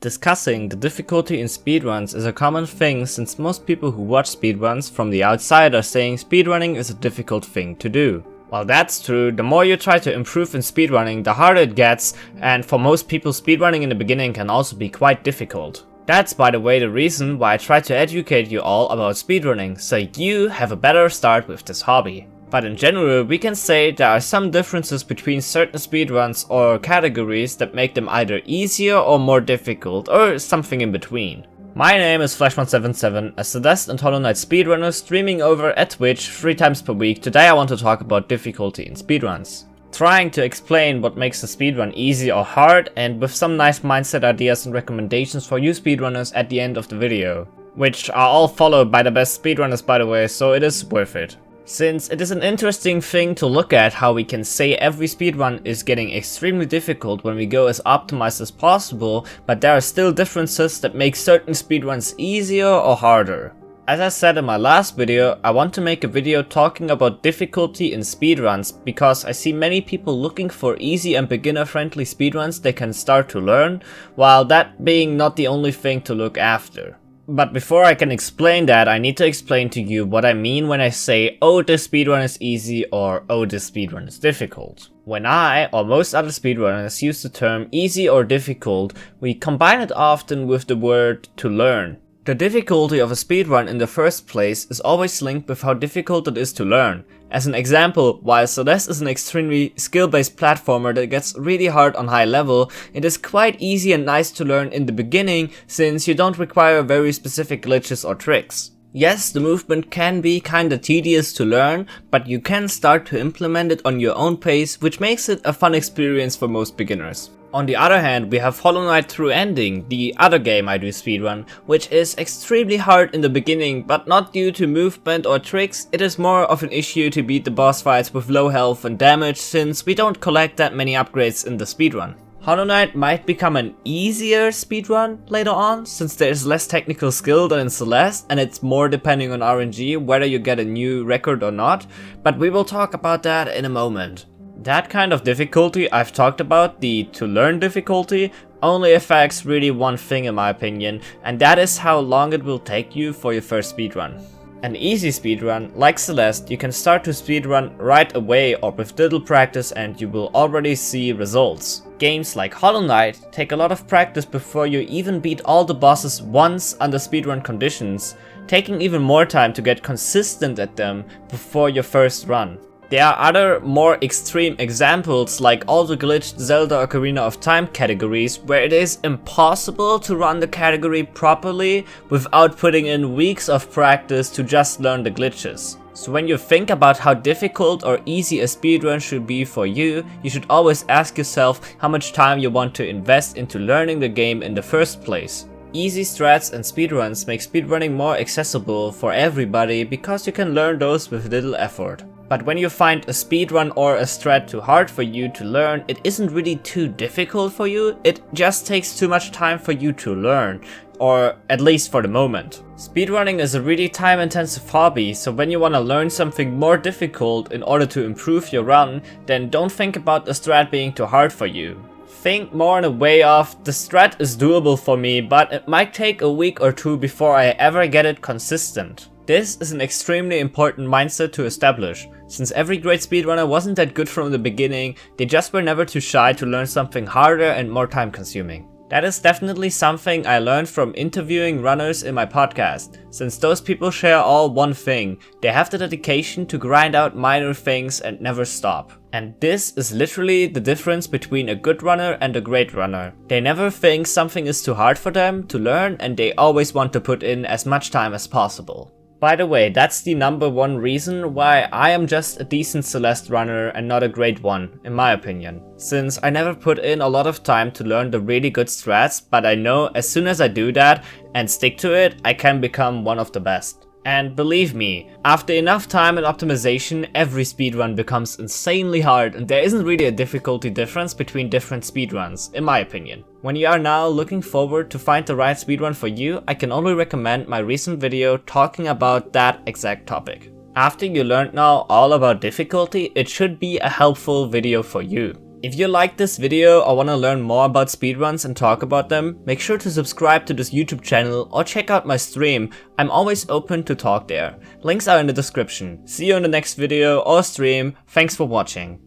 Discussing the difficulty in speedruns is a common thing since most people who watch speedruns from the outside are saying speedrunning is a difficult thing to do. While that's true, the more you try to improve in speedrunning, the harder it gets, and for most people speedrunning in the beginning can also be quite difficult. That's, by the way, the reason why I try to educate you all about speedrunning, so you have a better start with this hobby. But in general, we can say there are some differences between certain speedruns or categories that make them either easier or more difficult, or something in between. My name is Flash177, a Celeste and Hollow Knight speedrunner streaming over at Twitch 3 times per week. Today I want to talk about difficulty in speedruns. Trying to explain what makes a speedrun easy or hard, and with some nice mindset ideas and recommendations for you speedrunners at the end of the video. Which are all followed by the best speedrunners, by the way, so it is worth it. Since it is an interesting thing to look at how we can say every speedrun is getting extremely difficult when we go as optimized as possible, but there are still differences that make certain speedruns easier or harder. As I said in my last video, I want to make a video talking about difficulty in speedruns because I see many people looking for easy and beginner friendly speedruns they can start to learn, while that being not the only thing to look after. But before I can explain that, I need to explain to you what I mean when I say, oh, this speedrun is easy or oh, this speedrun is difficult. When I, or most other speedrunners, use the term easy or difficult, we combine it often with the word to learn. The difficulty of a speedrun in the first place is always linked with how difficult it is to learn. As an example, while Celeste is an extremely skill-based platformer that gets really hard on high level, it is quite easy and nice to learn in the beginning since you don't require very specific glitches or tricks. Yes, the movement can be kinda tedious to learn, but you can start to implement it on your own pace, which makes it a fun experience for most beginners. On the other hand, we have Hollow Knight True Ending, the other game I do speedrun, which is extremely hard in the beginning, but not due to movement or tricks. It is more of an issue to beat the boss fights with low health and damage, since we don't collect that many upgrades in the speedrun. Hollow Knight might become an easier speedrun later on, since there is less technical skill than in Celeste, and it's more depending on RNG whether you get a new record or not, but we will talk about that in a moment. That kind of difficulty I've talked about, the to learn difficulty, only affects really one thing in my opinion, and that is how long it will take you for your first speedrun. An easy speedrun, like Celeste, you can start to speedrun right away or with little practice and you will already see results. Games like Hollow Knight take a lot of practice before you even beat all the bosses once under speedrun conditions, taking even more time to get consistent at them before your first run. There are other more extreme examples like all the glitched Zelda Ocarina of Time categories where it is impossible to run the category properly without putting in weeks of practice to just learn the glitches. So when you think about how difficult or easy a speedrun should be for you, you should always ask yourself how much time you want to invest into learning the game in the first place. Easy strats and speedruns make speedrunning more accessible for everybody because you can learn those with little effort. But when you find a speedrun or a strat too hard for you to learn, it isn't really too difficult for you, it just takes too much time for you to learn, or at least for the moment. Speedrunning is a really time-intensive hobby, so when you want to learn something more difficult in order to improve your run, then don't think about the strat being too hard for you. Think more in a way of, the strat is doable for me, but it might take a week or two before I ever get it consistent. This is an extremely important mindset to establish. Since every great speedrunner wasn't that good from the beginning, they just were never too shy to learn something harder and more time consuming. That is definitely something I learned from interviewing runners in my podcast, since those people share all one thing: they have the dedication to grind out minor things and never stop. And this is literally the difference between a good runner and a great runner. They never think something is too hard for them to learn and they always want to put in as much time as possible. By the way, that's the number one reason why I am just a decent Celeste runner and not a great one, in my opinion. Since I never put in a lot of time to learn the really good strats, but I know as soon as I do that and stick to it, I can become one of the best. And believe me, after enough time and optimization, every speedrun becomes insanely hard and there isn't really a difficulty difference between different speedruns, in my opinion. When you are now looking forward to find the right speedrun for you, I can only recommend my recent video talking about that exact topic. After you learned now all about difficulty, it should be a helpful video for you. If you liked this video or want to learn more about speedruns and talk about them, make sure to subscribe to this YouTube channel or check out my stream. I'm always open to talk there. Links are in the description. See you in the next video or stream. Thanks for watching.